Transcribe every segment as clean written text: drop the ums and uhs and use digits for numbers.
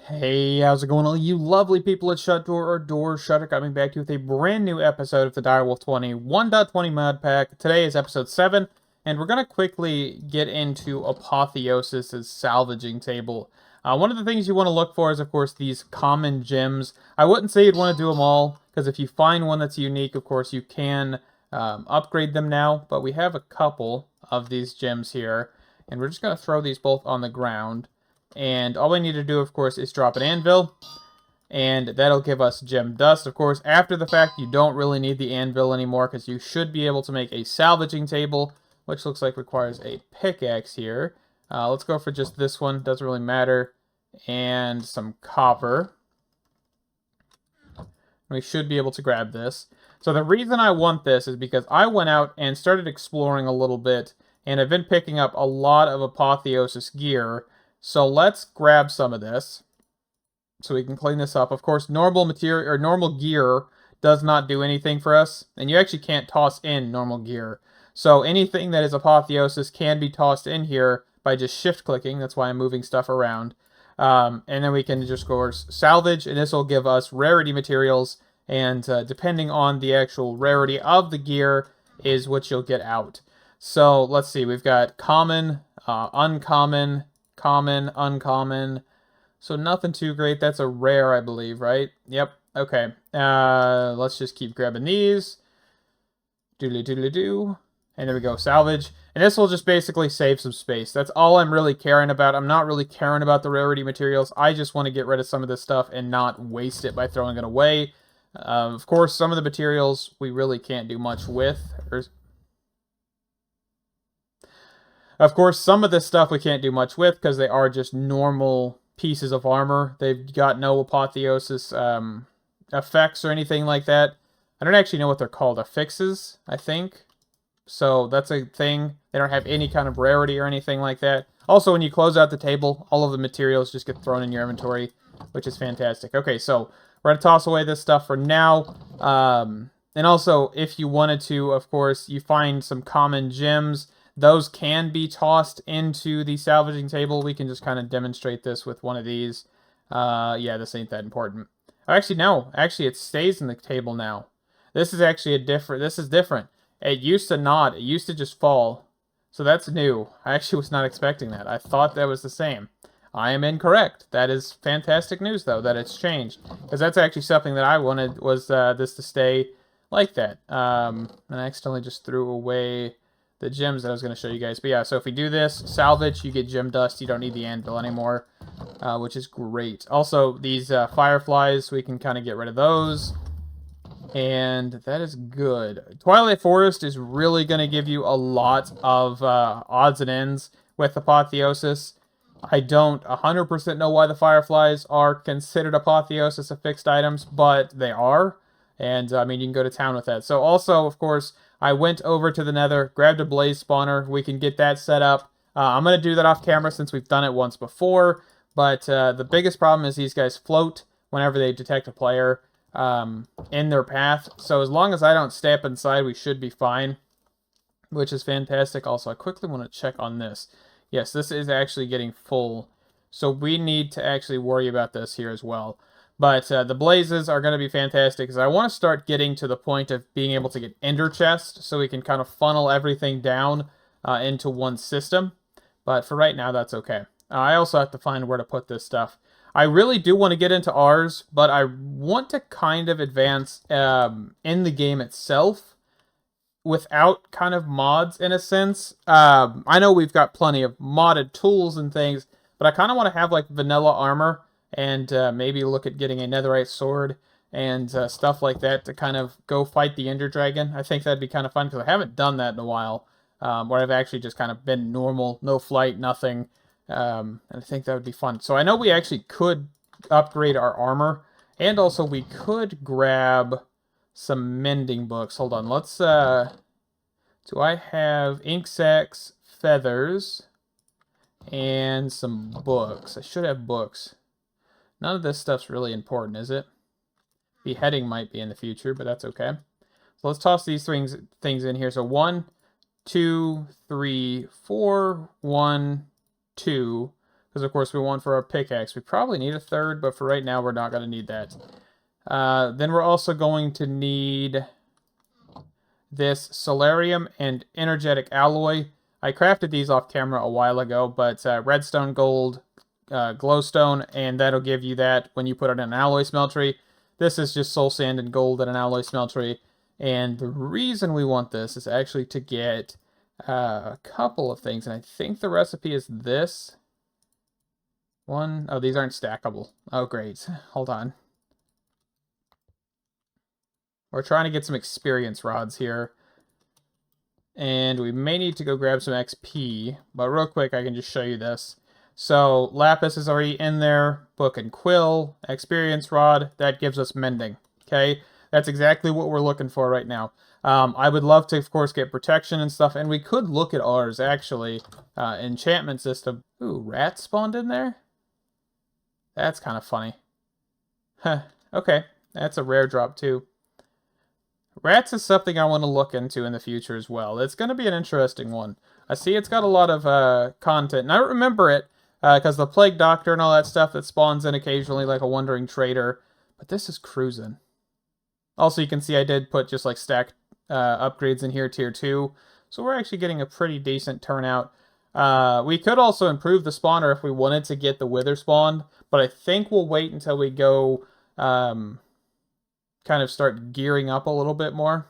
Hey, how's it going, all you lovely people at Shut Door or Doorshutter, coming back to you with a brand new episode of the Direwolf20 1.20 mod pack. Today is episode 7, and we're going to quickly get into Apotheosis' salvaging table. One of the things you want to look for is, of course, these common gems. I wouldn't say you'd want to do them all, because if you find one that's unique, of course, you can upgrade them now, but we have a couple of these gems here, and we're just going to throw these both on the ground. And all we need to do, of course, is drop an anvil, and that'll give us gem dust. Of course, after the fact, you don't really need the anvil anymore, because you should be able to make a salvaging table, which looks like requires a pickaxe here. Let's go for just this one, doesn't really matter, and some copper. We should be able to grab this. So the reason I want this is because I went out and started exploring a little bit, and I've been picking up a lot of Apotheosis gear. So let's grab some of this so we can clean this up. Of course, normal material or normal gear does not do anything for us, and you actually can't toss in normal gear. So anything that is Apotheosis can be tossed in here by just shift clicking. That's why I'm moving stuff around. And then we can just go salvage, and this will give us rarity materials, and depending on the actual rarity of the gear is what you'll get out. So let's see, we've got common, uncommon, common, uncommon. So nothing too great. That's a rare, I believe, right? Yep. Okay. Let's just keep grabbing these. Doodly doodly doo. And there we go. Salvage. And this will just basically save some space. That's all I'm really caring about. I'm not really caring about the rarity materials. I just want to get rid of some of this stuff and not waste it by throwing it away. Of course, some of the materials we really can't do much with. Of course, some of this stuff we can't do much with because they are just normal pieces of armor. They've got no Apotheosis effects or anything like that. I don't actually know what they're called. Affixes, I think. So that's a thing. They don't have any kind of rarity or anything like that. Also, when you close out the table, all of the materials just get thrown in your inventory, which is fantastic. Okay, so we're going to toss away this stuff for now. And also, if you wanted to, of course, you find some common gems. Those can be tossed into the salvaging table. We can just kind of demonstrate this with one of these. Yeah, this ain't that important. Actually, no. Actually, it stays in the table now. This is actually this is different. It used to not. It used to just fall. So that's new. I actually was not expecting that. I thought that was the same. I am incorrect. That is fantastic news, though, that it's changed. Because that's actually something that I wanted, was this to stay like that. And I accidentally just threw away the gems that I was going to show you guys. But yeah, so if we do this, salvage, you get gem dust. You don't need the anvil anymore, which is great. Also, these fireflies, we can kind of get rid of those. And that is good. Twilight Forest is really going to give you a lot of odds and ends with Apotheosis. I don't 100% know why the fireflies are considered Apotheosis affixed items, but they are. And, I mean, you can go to town with that. So, also, of course, I went over to the nether, grabbed a blaze spawner. We can get that set up. I'm going to do that off camera since we've done it once before. But the biggest problem is these guys float whenever they detect a player in their path. So as long as I don't step inside, we should be fine, which is fantastic. Also, I quickly want to check on this. Yes, this is actually getting full. So we need to actually worry about this here as well. But the blazes are going to be fantastic because I want to start getting to the point of being able to get ender chest so we can kind of funnel everything down into one system. But for right now, that's okay. I also have to find where to put this stuff. I really do want to get into Ars, but I want to kind of advance in the game itself without kind of mods in a sense. I know we've got plenty of modded tools and things, but I kind of want to have like vanilla armor. And maybe look at getting a netherite sword and stuff like that to kind of go fight the ender dragon. I think that'd be kind of fun because I haven't done that in a while, where I've actually just kind of been normal, no flight, nothing. And I think that would be fun. So I know we actually could upgrade our armor, and also we could grab some mending books. Hold on, let's, do I have ink sacks, feathers, and some books? I should have books. None of this stuff's really important, is it? Beheading might be in the future, but that's okay. So let's toss these things in here. So 1, 2, 3, 4, 1, 2. because of course we want for our pickaxe. We probably need a third, but for right now we're not going to need that. Then we're also going to need this Solarium and Energetic Alloy. I crafted these off camera a while ago, but redstone, gold, glowstone, and that'll give you that when you put it in an alloy smeltery. This is just soul sand and gold in an alloy smeltery. And the reason we want this is actually to get a couple of things, and I think the recipe is this one. Oh, these aren't stackable. Oh, great. Hold on. We're trying to get some experience rods here. And we may need to go grab some XP. But real quick, I can just show you this. So, lapis is already in there. Book and quill. Experience rod. That gives us mending. Okay? That's exactly what we're looking for right now. I would love to, of course, get protection and stuff. And we could look at ours, actually. Enchantment system. Ooh, rats spawned in there? That's kind of funny. Huh. Okay. That's a rare drop, too. Rats is something I want to look into in the future as well. It's going to be an interesting one. I see it's got a lot of content, and I remember it because the Plague Doctor and all that stuff that spawns in occasionally like a Wandering Trader. But this is cruising. Also, you can see I did put just like stacked upgrades in here, tier 2. So we're actually getting a pretty decent turnout. We could also improve the spawner if we wanted to get the Wither spawned, but I think we'll wait until we go... kind of start gearing up a little bit more.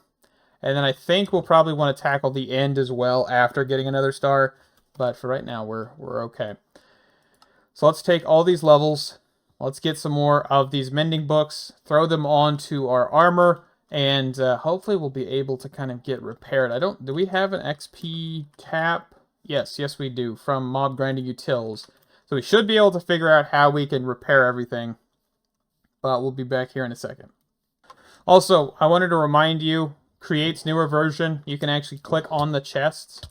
And then I think we'll probably want to tackle the end as well after getting another star. But for right now, we're okay. So let's take all these levels. Let's get some more of these mending books. Throw them onto our armor. And hopefully we'll be able to kind of get repaired. Do we have an XP tap? Yes we do. From Mob Grinding Utils. So we should be able to figure out how we can repair everything. But we'll be back here in a second. Also, I wanted to remind you, Create's newer version, you can actually click on the chests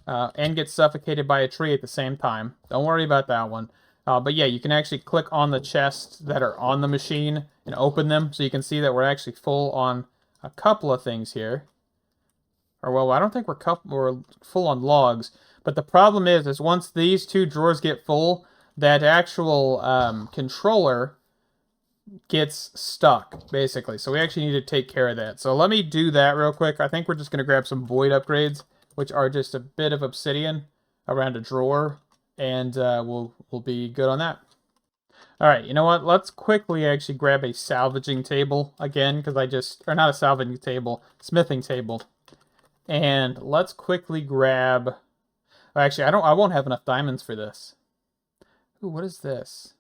and get suffocated by a tree at the same time. Don't worry about that one. But yeah, you can actually click on the chests that are on the machine and open them. So you can see that we're actually full on a couple of things here. Or, well, I don't think we're full on logs. But the problem is once these two drawers get full, that actual controller gets stuck, basically. So we actually need to take care of that. So let me do that real quick. I think we're just going to grab some void upgrades, which are just a bit of obsidian around a drawer, and we'll be good on that. Alright, you know what? Let's quickly actually grab a salvaging table again, because or not a salvaging table, smithing table. And let's quickly grab... Actually, I won't have enough diamonds for this. Ooh, what is this?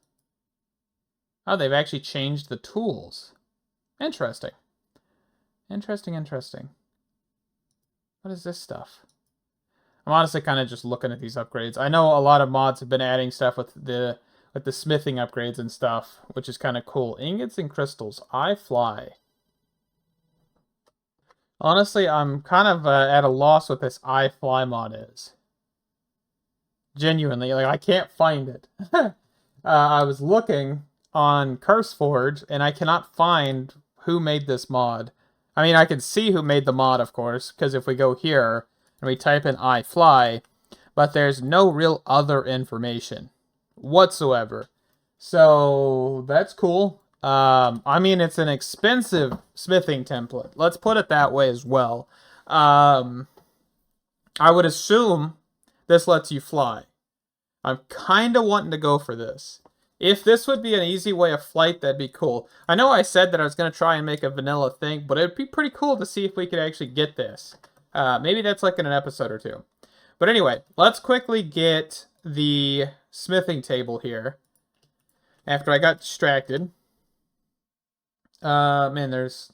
Oh, they've actually changed the tools. Interesting. Interesting. What is this stuff? I'm honestly kind of just looking at these upgrades. I know a lot of mods have been adding stuff with the smithing upgrades and stuff, which is kind of cool. Ingots and crystals. I fly. Honestly, I'm kind of at a loss what this I fly mod is. Genuinely, like, I can't find it. I was looking on CurseForge, and I cannot find who made this mod. I mean, I can see who made the mod, of course, because if we go here and we type in I fly, but there's no real other information whatsoever. So that's cool. I mean, it's an expensive smithing template. Let's put it that way as well. I would assume this lets you fly. I'm kind of wanting to go for this. If this would be an easy way of flight, that'd be cool. I know I said that I was going to try and make a vanilla thing, but it'd be pretty cool to see if we could actually get this. Maybe that's like in an episode or two. But anyway, let's quickly get the smithing table here. After I got distracted. Man,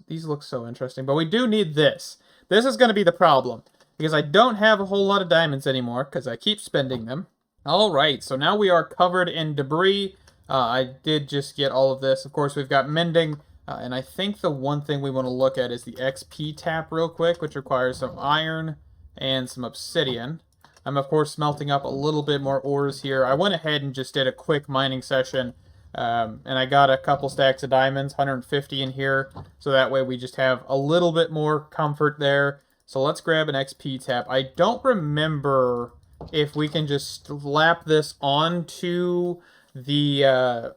these look so interesting. But we do need this. This is going to be the problem. Because I don't have a whole lot of diamonds anymore, because I keep spending them. Alright, so now we are covered in debris. I did just get all of this. Of course, we've got mending. And I think the one thing we want to look at is the XP tap real quick, which requires some iron and some obsidian. I'm, of course, smelting up a little bit more ores here. I went ahead and just did a quick mining session. And I got a couple stacks of diamonds, 150 in here. So that way we just have a little bit more comfort there. So let's grab an XP tap. I don't remember if we can just slap this onto the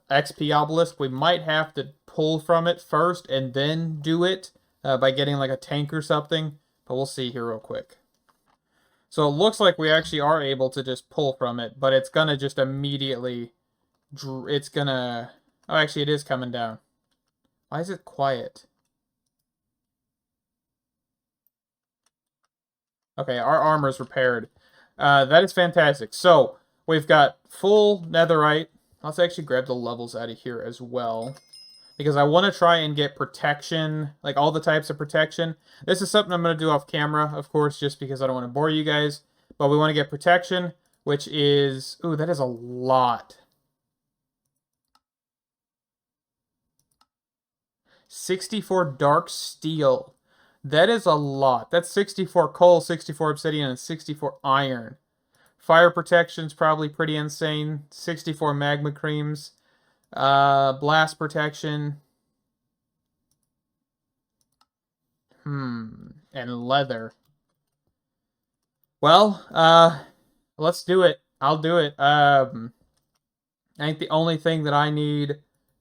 XP obelisk. We might have to pull from it first and then do it by getting like a tank or something. But we'll see here real quick. So it looks like we actually are able to just pull from it, but it's gonna just immediately... It's gonna... Oh, actually it is coming down. Why is it quiet? Okay, our armor's repaired. That is fantastic. So, we've got full netherite. Let's actually grab the levels out of here as well, because I want to try and get protection, like all the types of protection. This is something I'm going to do off camera, of course, just because I don't want to bore you guys. But we want to get protection, which is... Ooh, that is a lot. 64 dark steel. That is a lot. That's 64 coal, 64 obsidian, and 64 iron. Fire protection's probably pretty insane. 64 magma creams. Blast protection. And leather. Well, let's do it. I'll do it. I think the only thing that I need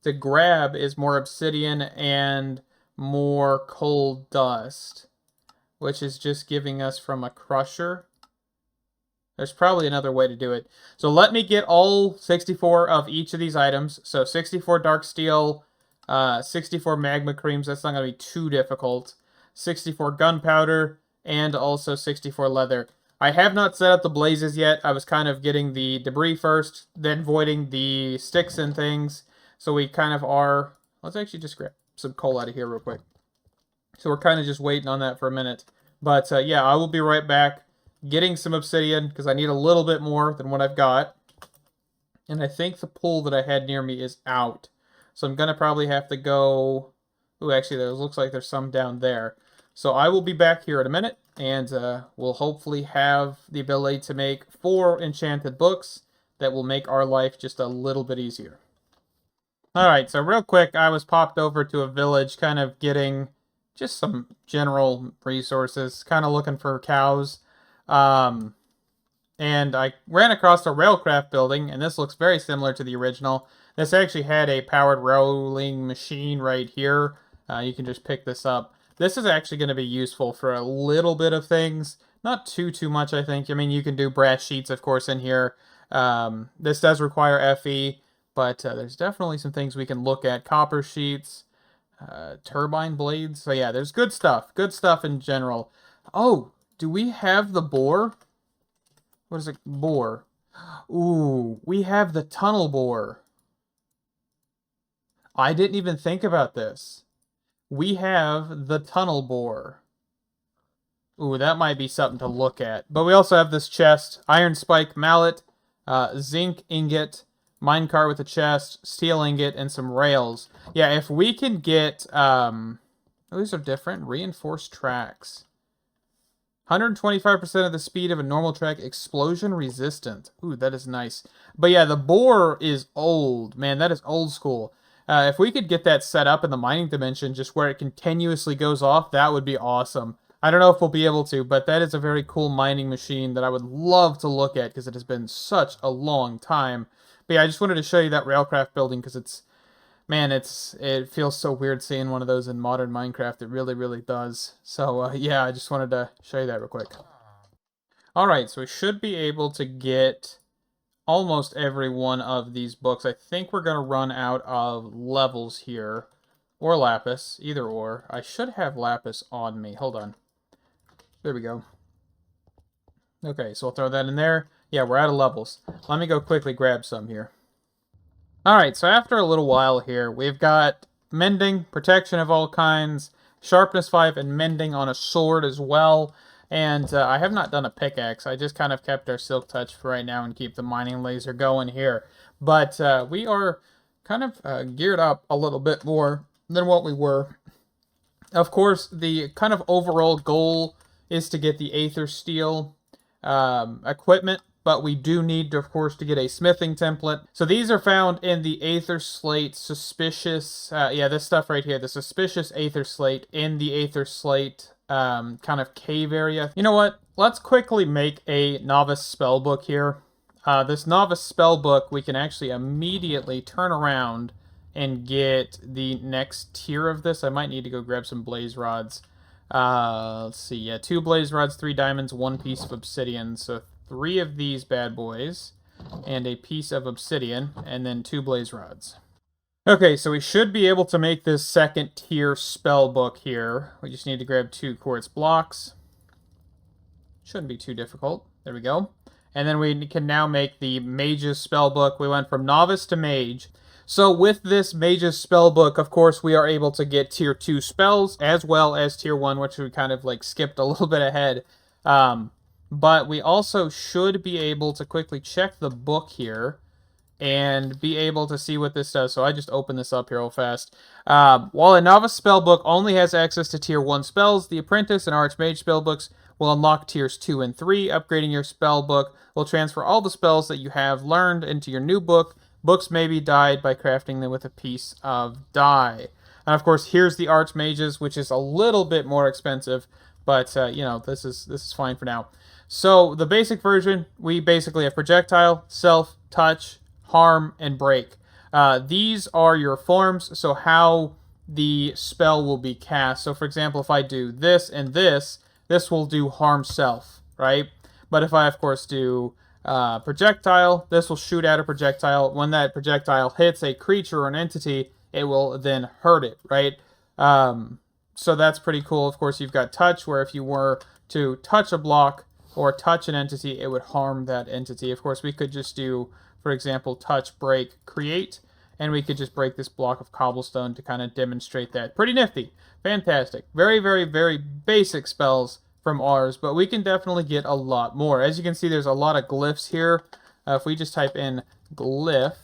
to grab is more obsidian and more coal dust, which is just giving us from a crusher. There's probably another way to do it. So let me get all 64 of each of these items. So 64 dark steel, 64 magma creams. That's not going to be too difficult. 64 gunpowder, and also 64 leather. I have not set up the blazes yet. I was kind of getting the debris first, then voiding the sticks and things. So we kind of are... Let's actually just grab some coal out of here real quick. So we're kind of just waiting on that for a minute. But yeah, I will be right back getting some obsidian, because I need a little bit more than what I've got. And I think the pool that I had near me is out. So I'm going to probably have to go... Ooh, actually, there looks like there's some down there. So I will be back here in a minute, and we'll hopefully have the ability to make 4 enchanted books that will make our life just a little bit easier. Alright, so real quick, I was popped over to a village, kind of getting just some general resources, kind of looking for cows. And I ran across a railcraft building, and this looks very similar to the original. This actually had a powered rolling machine right here. You can just pick this up. This is actually going to be useful for a little bit of things. Not too much, I think. I mean, you can do brass sheets, of course, in here. This does require FE, but there's definitely some things we can look at. Copper sheets, turbine blades. So yeah, there's good stuff. Good stuff in general. Oh, do we have the boar? What is it? Boar. Ooh, we have the tunnel boar. I didn't even think about this. We have the tunnel boar. Ooh, that might be something to look at. But we also have this chest. Iron spike mallet, zinc ingot, minecart with a chest, steel ingot, and some rails. Yeah, if we can get... these are different. Reinforced tracks. 125% of the speed of a normal track, explosion resistant. Ooh, that is nice. But yeah, the boar is old. Man, that is old school. If we could get that set up in the mining dimension, just where it continuously goes off, that would be awesome. I don't know if we'll be able to, but that is a very cool mining machine that I would love to look at, because it has been such a long time. But yeah, I just wanted to show you that railcraft building, because it's... Man, it feels so weird seeing one of those in modern Minecraft. It really, really does. So, yeah, I just wanted to show you that real quick. Alright, so we should be able to get almost every one of these books. I think we're going to run out of levels here. Or lapis. Either or. I should have lapis on me. Hold on. There we go. Okay, so we'll throw that in there. Yeah, we're out of levels. Let me go quickly grab some here. Alright, so after a little while here, we've got mending, protection of all kinds, sharpness 5, and mending on a sword as well. And I have not done a pickaxe. I just kind of kept our silk touch for right now and keep the mining laser going here. But we are kind of geared up a little bit more than what we were. Of course, the kind of overall goal is to get the Aether Steel equipment. But we do need, of course, to get a smithing template. So these are found in the Aether Slate Suspicious... yeah, this stuff right here. The Suspicious Aether Slate in the Aether Slate kind of cave area. You know what? let's quickly make a novice spellbook here. This novice spellbook, we can actually immediately turn around and get the next tier of this. I might need to go grab some blaze rods. Let's see, yeah, 2 blaze rods, 3 diamonds, 1 piece of obsidian. So 3 of these bad boys, and a piece of obsidian, and then 2 blaze rods. Okay, so we should be able to make this second tier spell book here. We just need to grab 2 quartz blocks. Shouldn't be too difficult. There we go. And then we can now make the mage's spell book. We went from novice to mage. So with this mage's spell book, of course, we are able to get tier 2 spells as well as tier 1, which we kind of like skipped a little bit ahead. But we also should be able to quickly check the book here and be able to see what this does. So I just open this up here real fast. While a novice spellbook only has access to tier 1 spells, the apprentice and archmage spellbooks will unlock tiers 2 and 3. Upgrading your spellbook will transfer all the spells that you have learned into your new book. Books may be dyed by crafting them with a piece of dye. And of course, here's the archmages, which is a little bit more expensive, but you know, this is fine for now. So the basic version, we basically have projectile, self, touch, harm, and break. These are your forms, so how the spell will be cast. So for example, if I do this and this will do harm self, right? But if I, of course, do projectile, this will shoot out a projectile. When that projectile hits a creature or an entity, it will then hurt it, right? So that's pretty cool. Of course, you've got touch, where if you were to touch a block or touch an entity, it would harm that entity. Of course, we could just do, for example, touch, break, create, and we could just break this block of cobblestone to kind of demonstrate that. Pretty nifty. Fantastic. Very, very, very basic spells from Ars, but we can definitely get a lot more. As you can see, there's a lot of glyphs here. If we just type in glyph,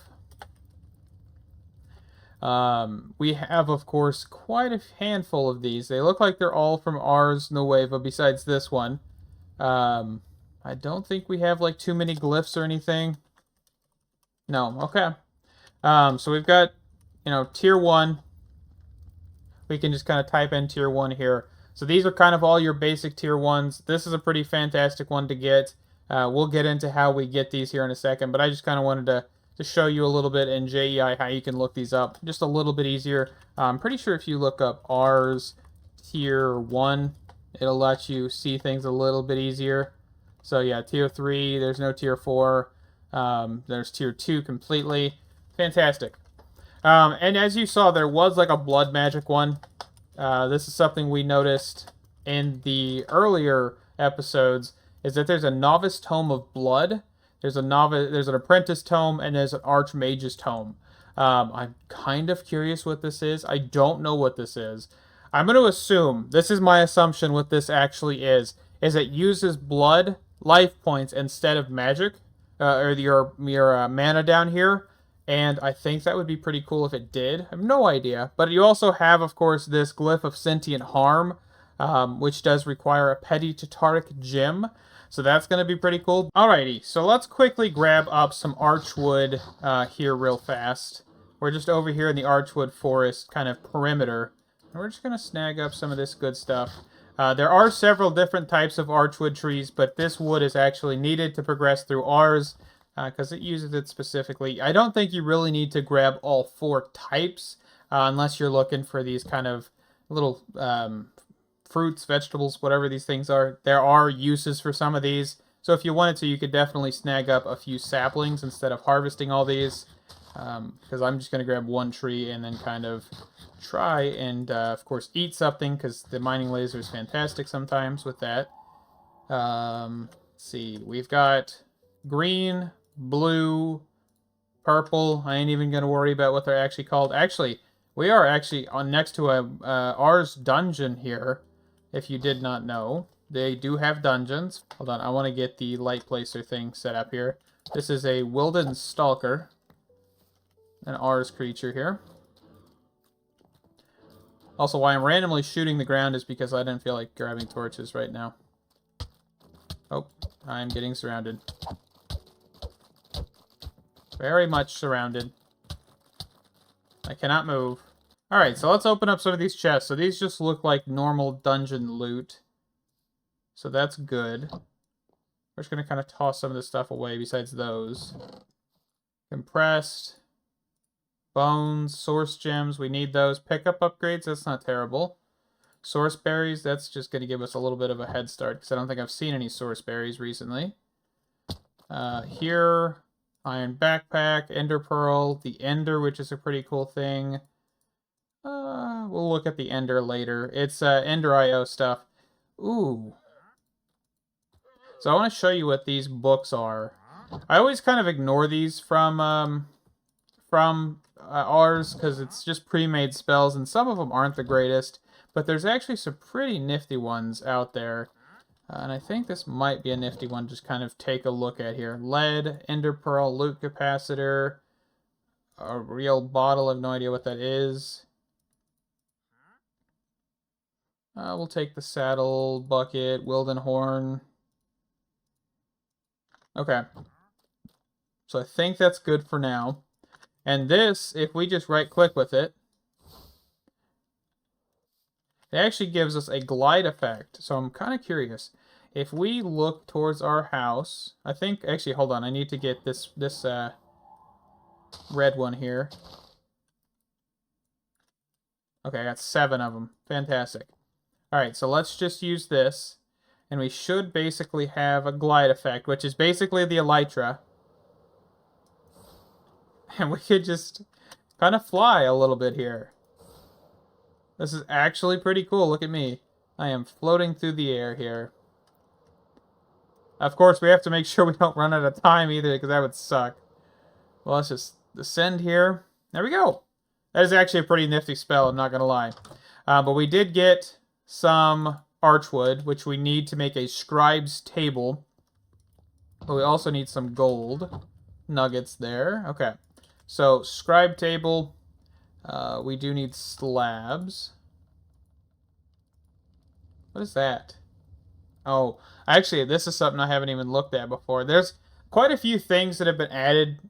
we have, of course, quite a handful of these. They look like they're all from Ars Nouveau, besides this one. I don't think we have, like, too many glyphs or anything. No, okay. So we've got, you know, tier 1. We can just kind of type in tier 1 here. So these are kind of all your basic tier 1s. This is a pretty fantastic one to get. We'll get into how we get these here in a second, but I just kind of wanted to show you a little bit in JEI how you can look these up. Just a little bit easier. I'm pretty sure if you look up Ars tier 1, it'll let you see things a little bit easier. So yeah, tier 3, there's no tier 4. There's tier 2 completely. Fantastic. And as you saw, there was like a blood magic one. This is something we noticed in the earlier episodes, is that there's a novice tome of blood. There's an apprentice tome, and there's an archmage's tome. I'm kind of curious what this is. I don't know what this is. I'm going to assume, this is my assumption what this actually is it uses blood life points instead of magic, or your mana down here. And I think that would be pretty cool if it did. I have no idea. But you also have, of course, this glyph of sentient harm, which does require a petty Tataric gem. So that's going to be pretty cool. Alrighty, so let's quickly grab up some archwood here real fast. We're just over here in the archwood forest kind of perimeter. And we're just going to snag up some of this good stuff. There are several different types of archwood trees, but this wood is actually needed to progress through Ars, because it uses it specifically. I don't think you really need to grab all 4 types, unless you're looking for these kind of little fruits, vegetables, whatever these things are. There are uses for some of these, so if you wanted to, you could definitely snag up a few saplings instead of harvesting all these, because I'm just going to grab 1 tree and then kind of try and, of course, eat something, because the mining laser is fantastic sometimes with that. Let's see, we've got green, blue, purple. I ain't even going to worry about what they're actually called. Actually, we are actually on next to a Ars dungeon here, if you did not know. They do have dungeons. Hold on, I want to get the light placer thing set up here. This is a Wilden Stalker, an Ars creature here. Also, why I'm randomly shooting the ground is because I didn't feel like grabbing torches right now. Oh, I'm getting surrounded. Very much surrounded. I cannot move. Alright, so let's open up some of these chests. So these just look like normal dungeon loot. So that's good. We're just going to kind of toss some of this stuff away besides those. Compressed. Bones, source gems, we need those. Pickup upgrades, that's not terrible. Source berries, that's just going to give us a little bit of a head start, because I don't think I've seen any source berries recently. Here, iron backpack, ender pearl, the ender, which is a pretty cool thing. We'll look at the ender later. It's ender IO stuff. Ooh. So I want to show you what these books are. I always kind of ignore these from Ars because it's just pre-made spells, and some of them aren't the greatest, but there's actually some pretty nifty ones out there. And I think this might be a nifty one, just kind of take a look at here. Lead, ender pearl, loot capacitor, a real bottle, I have no idea what that is. We'll take the saddle, bucket, Wilden horn. Okay. So I think that's good for now. And this, if we just right-click with it, it actually gives us a glide effect. So I'm kind of curious. If we look towards our house, I think, actually, hold on. I need to get this red one here. Okay, I got 7 of them. Fantastic. All right, so let's just use this. And we should basically have a glide effect, which is basically the elytra. And we could just kind of fly a little bit here. This is actually pretty cool. Look at me. I am floating through the air here. Of course, we have to make sure we don't run out of time either, because that would suck. Well, let's just descend here. There we go. That is actually a pretty nifty spell, I'm not going to lie. But we did get some archwood, which we need to make a scribe's table. But we also need some gold nuggets there. Okay. So, scribe table. We do need slabs. What is that? Oh, actually, this is something I haven't even looked at before. There's quite a few things that have been added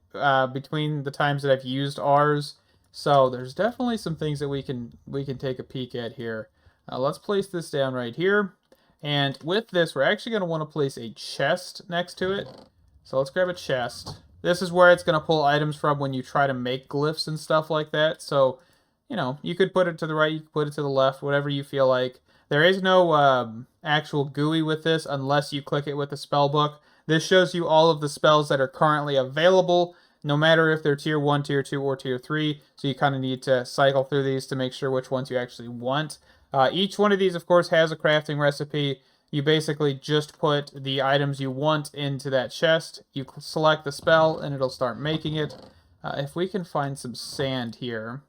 between the times that I've used Ars. So there's definitely some things that we can take a peek at here. Let's place this down right here. And with this, we're actually going to want to place a chest next to it. So let's grab a chest. This is where it's going to pull items from when you try to make glyphs and stuff like that. So, you know, you could put it to the right, you could put it to the left, whatever you feel like. There is no actual GUI with this unless you click it with the spell book. This shows you all of the spells that are currently available, no matter if they're tier 1, tier 2, or tier 3. So you kind of need to cycle through these to make sure which ones you actually want. Each one of these, of course, has a crafting recipe. You basically just put the items you want into that chest. You select the spell, and it'll start making it. If we can find some sand here.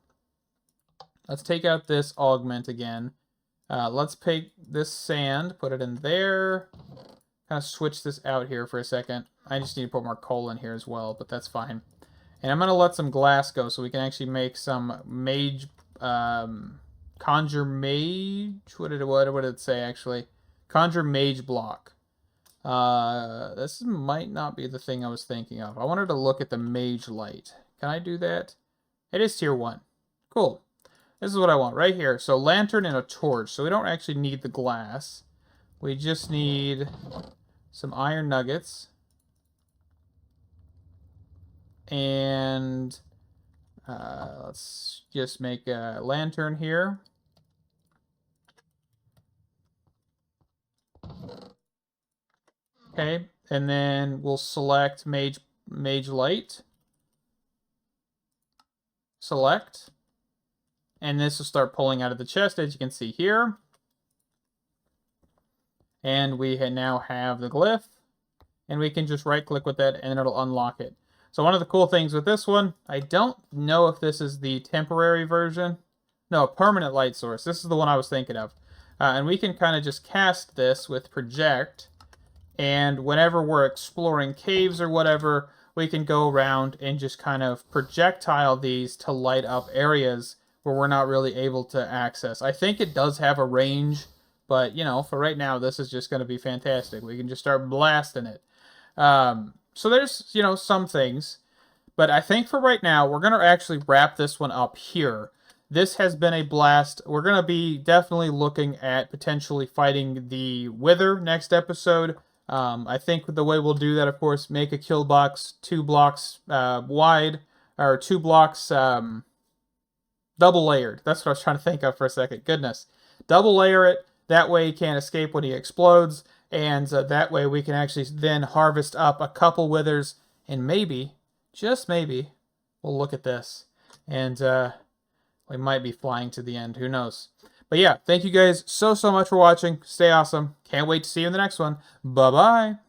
Let's take out this augment again. Let's take this sand, put it in there. Kind of switch this out here for a second. I just need to put more coal in here as well, but that's fine. And I'm going to let some glass go so we can actually make some mage, conjure mage. What did it say actually? Conjure mage block. This might not be the thing I was thinking of. I wanted to look at the mage light. Can I do that? It is tier 1. Cool. This is what I want right here. So lantern and a torch. So we don't actually need the glass. We just need some iron nuggets. And let's just make a lantern here. Okay, and then we'll select mage light. Select. And this will start pulling out of the chest, as you can see here. And we now have the glyph. And we can just right-click with that, and it'll unlock it. So one of the cool things with this one, I don't know if this is the temporary version. No, permanent light source. This is the one I was thinking of. And we can kind of just cast this with project. And whenever we're exploring caves or whatever, we can go around and just kind of projectile these to light up areas where we're not really able to access. I think it does have a range, but, you know, for right now, this is just going to be fantastic. We can just start blasting it. So there's, you know, some things. But I think for right now, we're going to actually wrap this one up here. This has been a blast. We're going to be definitely looking at potentially fighting the Wither next episode. I think the way we'll do that, of course, make a kill box 2 blocks wide, or 2 blocks double layered. That's what I was trying to think of for a second. Goodness. Double layer it. That way he can't escape when he explodes. And that way we can actually then harvest up a couple withers. And maybe, just maybe, we'll look at this. And we might be flying to the end. Who knows? But yeah, thank you guys so much for watching. Stay awesome. Can't wait to see you in the next one. Bye-bye.